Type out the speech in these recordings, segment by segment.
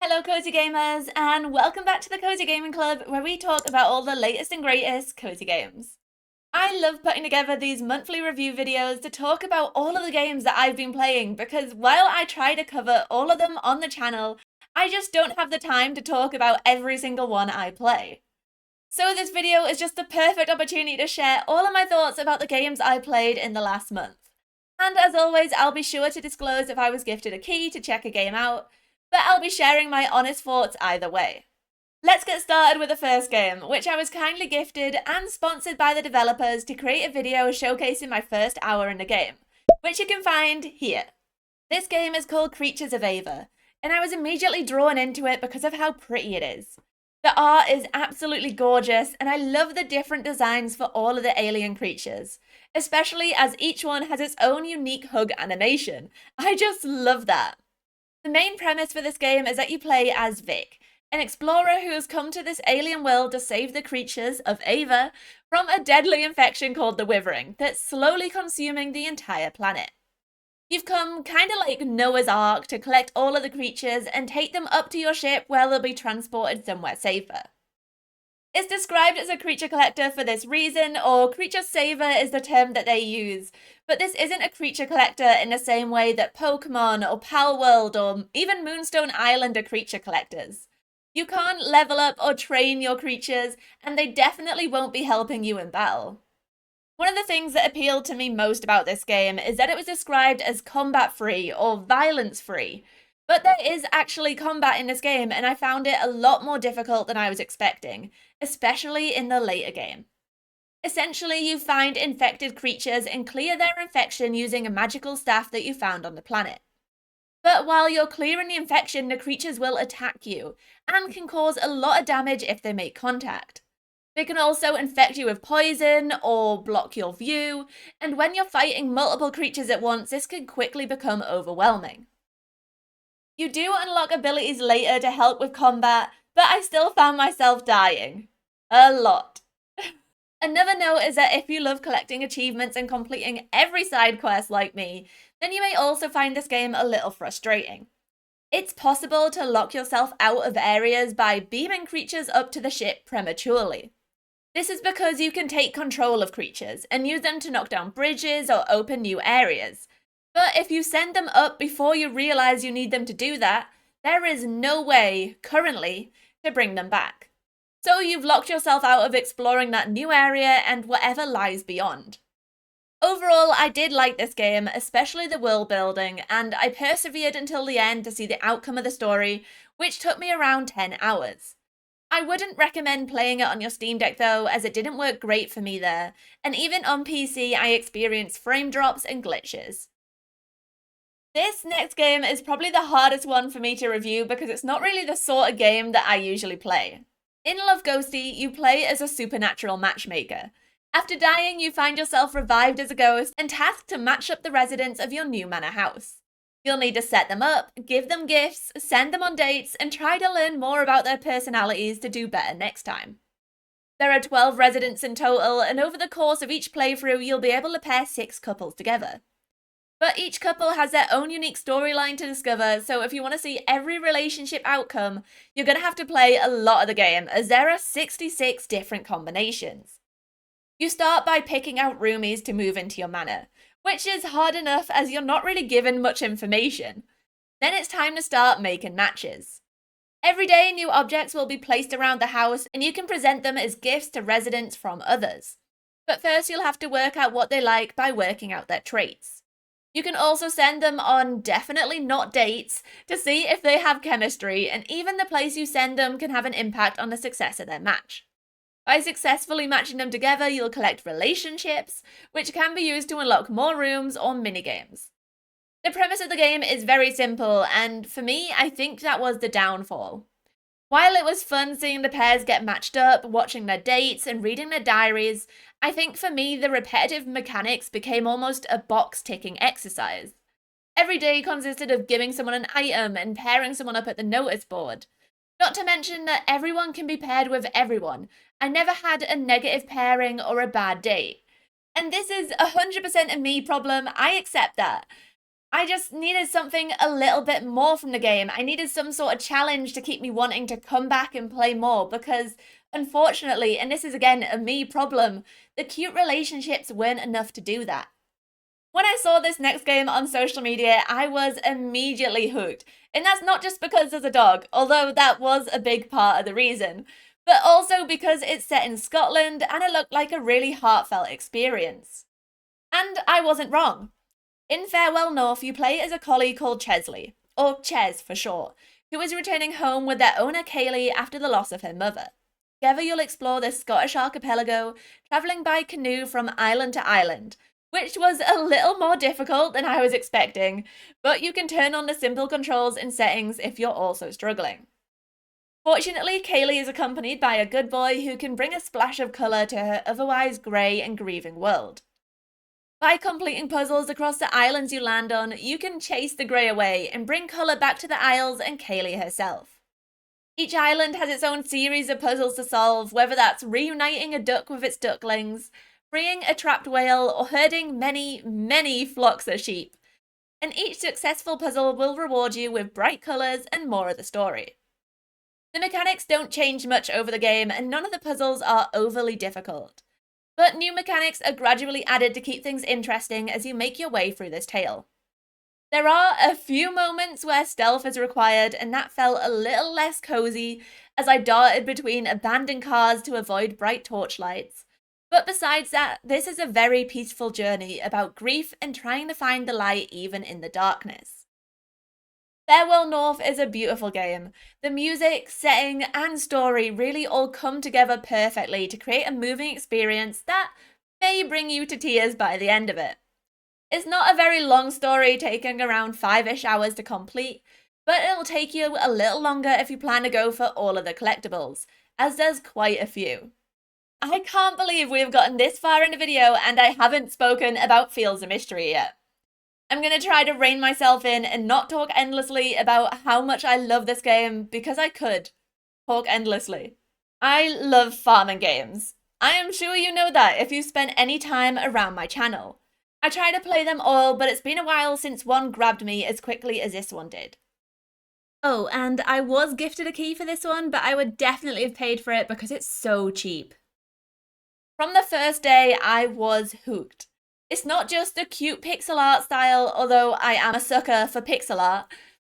Hello Cozy Gamers, and welcome back to the Cozy Gaming Club, where we talk about all the latest and greatest cozy games. I love putting together these monthly review videos to talk about all of the games that I've been playing, because while I try to cover all of them on the channel, I just don't have the time to talk about every single one I play. So this video is just the perfect opportunity to share all of my thoughts about the games I played in the last month. And as always, I'll be sure to disclose if I was gifted a key to check a game out, but I'll be sharing my honest thoughts either way. Let's get started with the first game, which I was kindly gifted and sponsored by the developers to create a video showcasing my first hour in the game, which you can find here. This game is called Creatures of Ava, and I was immediately drawn into it because of how pretty it is. The art is absolutely gorgeous, and I love the different designs for all of the alien creatures, especially as each one has its own unique hug animation. I just love that. The main premise for this game is that you play as Vic, an explorer who has come to this alien world to save the creatures of Ava from a deadly infection called the Withering that's slowly consuming the entire planet. You've come kind of like Noah's Ark to collect all of the creatures and take them up to your ship where they'll be transported somewhere safer. It's described as a creature collector for this reason, or creature saver is the term that they use, but this isn't a creature collector in the same way that Pokemon or Palworld or even Moonstone Island are creature collectors. You can't level up or train your creatures, and they definitely won't be helping you in battle. One of the things that appealed to me most about this game is that it was described as combat-free or violence-free, but there is actually combat in this game, and I found it a lot more difficult than I was expecting, especially in the later game. Essentially, you find infected creatures and clear their infection using a magical staff that you found on the planet. But while you're clearing the infection, the creatures will attack you, and can cause a lot of damage if they make contact. They can also infect you with poison or block your view, and when you're fighting multiple creatures at once, this can quickly become overwhelming. You do unlock abilities later to help with combat, but I still found myself dying. A lot. Another note is that if you love collecting achievements and completing every side quest like me, then you may also find this game a little frustrating. It's possible to lock yourself out of areas by beaming creatures up to the ship prematurely. This is because you can take control of creatures and use them to knock down bridges or open new areas. But if you send them up before you realize you need them to do that, there is no way, currently, to bring them back. So you've locked yourself out of exploring that new area and whatever lies beyond. Overall, I did like this game, especially the world building, and I persevered until the end to see the outcome of the story, which took me around 10 hours. I wouldn't recommend playing it on your Steam Deck though, as it didn't work great for me there, and even on PC I experienced frame drops and glitches. This next game is probably the hardest one for me to review because it's not really the sort of game that I usually play. In Love Ghostie, you play as a supernatural matchmaker. After dying, you find yourself revived as a ghost and tasked to match up the residents of your new manor house. You'll need to set them up, give them gifts, send them on dates, and try to learn more about their personalities to do better next time. There are 12 residents in total, and over the course of each playthrough, you'll be able to pair 6 couples together. But each couple has their own unique storyline to discover, so if you want to see every relationship outcome, you're going to have to play a lot of the game, as there are 66 different combinations. You start by picking out roomies to move into your manor, which is hard enough as you're not really given much information. Then it's time to start making matches. Every day new objects will be placed around the house, and you can present them as gifts to residents from others. But first you'll have to work out what they like by working out their traits. You can also send them on definitely not dates to see if they have chemistry, and even the place you send them can have an impact on the success of their match. By successfully matching them together, you'll collect relationships, which can be used to unlock more rooms or minigames. The premise of the game is very simple, and for me, I think that was the downfall. While it was fun seeing the pairs get matched up, watching their dates, and reading their diaries, I think for me the repetitive mechanics became almost a box-ticking exercise. Every day consisted of giving someone an item and pairing someone up at the notice board. Not to mention that everyone can be paired with everyone. I never had a negative pairing or a bad date. And this is 100% a me problem, I accept that. I just needed something a little bit more from the game. I needed some sort of challenge to keep me wanting to come back and play more because, unfortunately, and this is again a me problem, the cute relationships weren't enough to do that. When I saw this next game on social media, I was immediately hooked. And that's not just because there's a dog, although that was a big part of the reason, but also because it's set in Scotland and it looked like a really heartfelt experience. And I wasn't wrong. In Farewell North, you play as a collie called Chesley, or Ches for short, who is returning home with their owner Kaylee after the loss of her mother. Together you'll explore this Scottish archipelago, travelling by canoe from island to island, which was a little more difficult than I was expecting, but you can turn on the simple controls and settings if you're also struggling. Fortunately, Kaylee is accompanied by a good boy who can bring a splash of colour to her otherwise grey and grieving world. By completing puzzles across the islands you land on, you can chase the grey away and bring colour back to the Isles and Kaylee herself. Each island has its own series of puzzles to solve, whether that's reuniting a duck with its ducklings, freeing a trapped whale, or herding many flocks of sheep. And each successful puzzle will reward you with bright colours and more of the story. The mechanics don't change much over the game, and none of the puzzles are overly difficult. But new mechanics are gradually added to keep things interesting as you make your way through this tale. There are a few moments where stealth is required, and that felt a little less cozy as I darted between abandoned cars to avoid bright torchlights. But besides that, this is a very peaceful journey about grief and trying to find the light even in the darkness. Farewell North is a beautiful game. The music, setting, and story really all come together perfectly to create a moving experience that may bring you to tears by the end of it. It's not a very long story, taking around 5-ish hours to complete, but it'll take you a little longer if you plan to go for all of the collectibles, as there's quite a few. I can't believe we've gotten this far in the video and I haven't spoken about Fields of Mistria yet. I'm going to try to rein myself in and not talk endlessly about how much I love this game, because I could talk endlessly. I love farming games. I am sure you know that if you've spent any time around my channel. I try to play them all, but it's been a while since one grabbed me as quickly as this one did. Oh, and I was gifted a key for this one, but I would definitely have paid for it because it's so cheap. From the first day, I was hooked. It's not just a cute pixel art style, although I am a sucker for pixel art,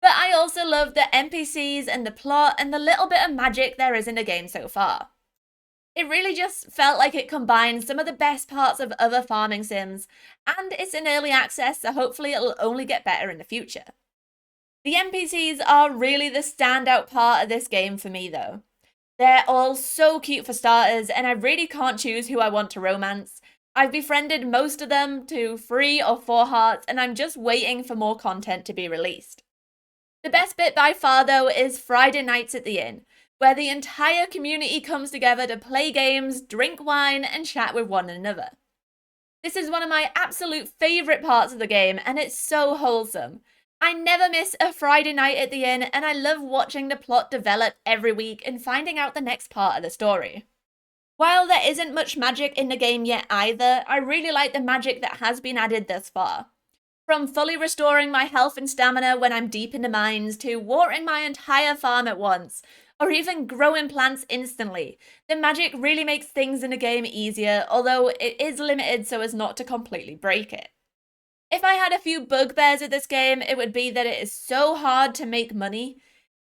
but I also love the NPCs and the plot and the little bit of magic there is in the game so far. It really just felt like it combined some of the best parts of other farming sims, and it's in early access, so hopefully it'll only get better in the future. The NPCs are really the standout part of this game for me though. They're all so cute for starters, and I really can't choose who I want to romance. I've befriended most of them to 3 or 4 hearts, and I'm just waiting for more content to be released. The best bit by far though is Friday nights at the inn, where the entire community comes together to play games, drink wine, and chat with one another. This is one of my absolute favourite parts of the game, and it's so wholesome. I never miss a Friday night at the inn, and I love watching the plot develop every week and finding out the next part of the story. While there isn't much magic in the game yet either, I really like the magic that has been added thus far. From fully restoring my health and stamina when I'm deep in the mines, to watering my entire farm at once, or even growing plants instantly, the magic really makes things in the game easier, although it is limited so as not to completely break it. If I had a few bugbears with this game, it would be that it is so hard to make money.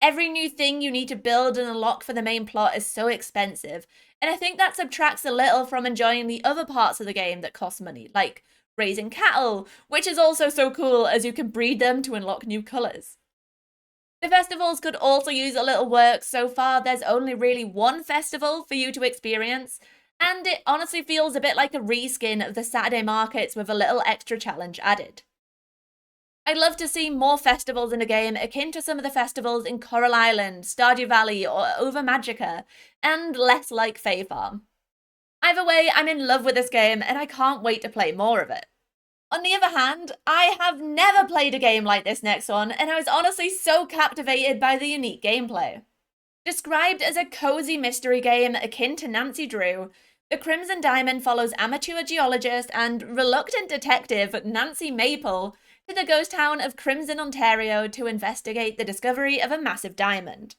Every new thing you need to build and unlock for the main plot is so expensive, and I think that subtracts a little from enjoying the other parts of the game that cost money, like raising cattle, which is also so cool as you can breed them to unlock new colours. The festivals could also use a little work. So far there's only really one festival for you to experience, and it honestly feels a bit like a reskin of the Saturday markets with a little extra challenge added. I'd love to see more festivals in the game akin to some of the festivals in Coral Island, Stardew Valley, or Over Magica, and less like Fae Farm. Either way, I'm in love with this game and I can't wait to play more of it. On the other hand, I have never played a game like this next one, and I was honestly so captivated by the unique gameplay. Described as a cozy mystery game akin to Nancy Drew, The Crimson Diamond follows amateur geologist and reluctant detective Nancy Maple, to the ghost town of Crimson, Ontario to investigate the discovery of a massive diamond.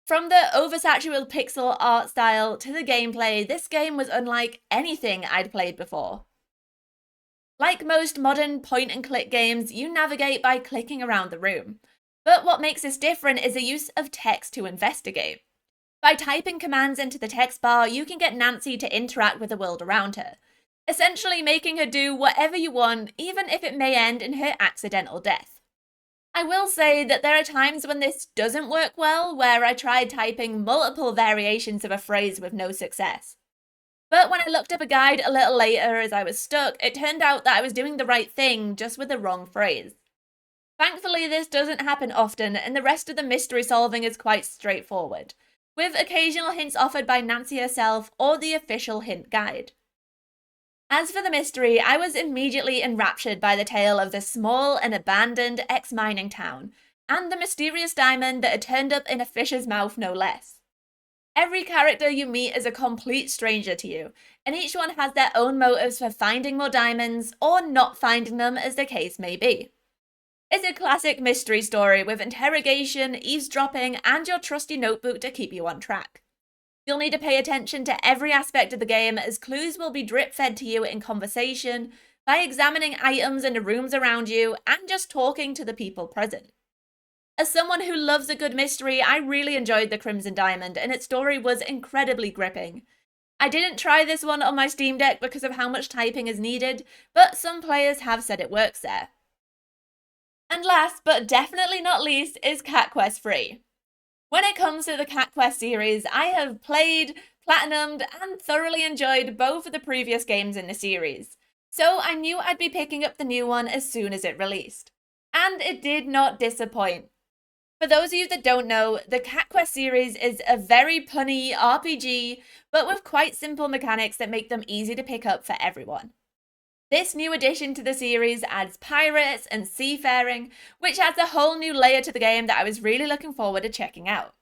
From the oversaturated pixel art style to the gameplay, this game was unlike anything I'd played before. Like most modern point-and-click games, you navigate by clicking around the room. But what makes this different is the use of text to investigate. By typing commands into the text bar, you can get Nancy to interact with the world around her, essentially making her do whatever you want, even if it may end in her accidental death. I will say that there are times when this doesn't work well, where I tried typing multiple variations of a phrase with no success. But when I looked up a guide a little later as I was stuck, it turned out that I was doing the right thing, just with the wrong phrase. Thankfully, this doesn't happen often, and the rest of the mystery solving is quite straightforward, with occasional hints offered by Nancy herself or the official hint guide. As for the mystery, I was immediately enraptured by the tale of this small and abandoned ex-mining town, and the mysterious diamond that had turned up in a fish's mouth no less. Every character you meet is a complete stranger to you, and each one has their own motives for finding more diamonds, or not finding them as the case may be. It's a classic mystery story with interrogation, eavesdropping, and your trusty notebook to keep you on track. You'll need to pay attention to every aspect of the game, as clues will be drip-fed to you in conversation, by examining items in the rooms around you, and just talking to the people present. As someone who loves a good mystery, I really enjoyed the Crimson Diamond, and its story was incredibly gripping. I didn't try this one on my Steam Deck because of how much typing is needed, but some players have said it works there. And last, but definitely not least, is Cat Quest 3. When it comes to the Cat Quest series, I have played, platinumed, and thoroughly enjoyed both of the previous games in the series, so I knew I'd be picking up the new one as soon as it released. And it did not disappoint. For those of you that don't know, the Cat Quest series is a very punny RPG, but with quite simple mechanics that make them easy to pick up for everyone. This new addition to the series adds pirates and seafaring, which adds a whole new layer to the game that I was really looking forward to checking out.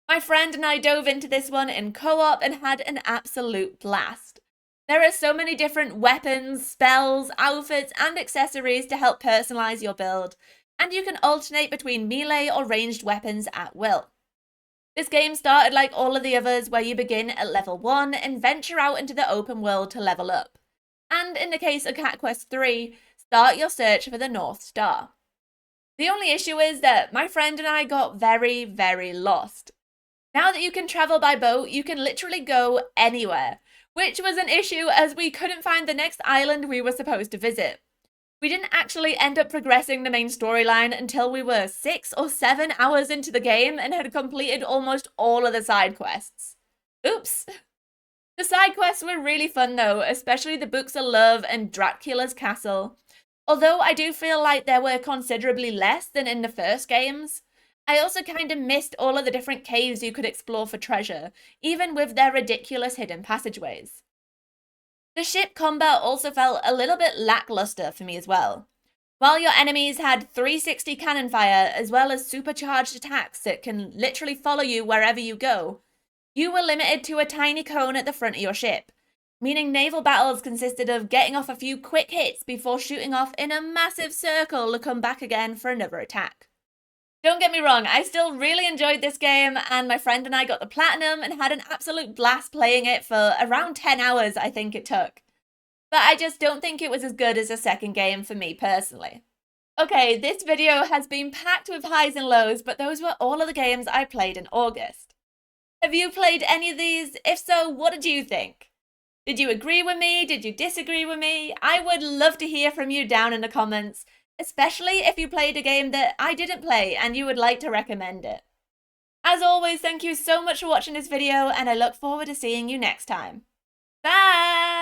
My friend and I dove into this one in co-op and had an absolute blast. There are so many different weapons, spells, outfits, and accessories to help personalize your build, and you can alternate between melee or ranged weapons at will. This game started like all of the others, where you begin at level 1 and venture out into the open world to level up. And in the case of Cat Quest 3, start your search for the North Star. The only issue is that my friend and I got very, very lost. Now that you can travel by boat, you can literally go anywhere, which was an issue as we couldn't find the next island we were supposed to visit. We didn't actually end up progressing the main storyline until we were 6 or 7 hours into the game and had completed almost all of the side quests. Oops! The side quests were really fun though, especially the Books of Love and Dracula's Castle. Although I do feel like there were considerably less than in the first games. I also kind of missed all of the different caves you could explore for treasure, even with their ridiculous hidden passageways. The ship combat also felt a little bit lackluster for me as well. While your enemies had 360 cannon fire as well as supercharged attacks that can literally follow you wherever you go, you were limited to a tiny cone at the front of your ship, meaning naval battles consisted of getting off a few quick hits before shooting off in a massive circle to come back again for another attack. Don't get me wrong, I still really enjoyed this game, and my friend and I got the platinum and had an absolute blast playing it for around 10 hours, I think it took. But I just don't think it was as good as the second game for me personally. Okay, this video has been packed with highs and lows, but those were all of the games I played in August. Have you played any of these? If so, what did you think? Did you agree with me? Did you disagree with me? I would love to hear from you down in the comments, especially if you played a game that I didn't play and you would like to recommend it. As always, thank you so much for watching this video, and I look forward to seeing you next time. Bye!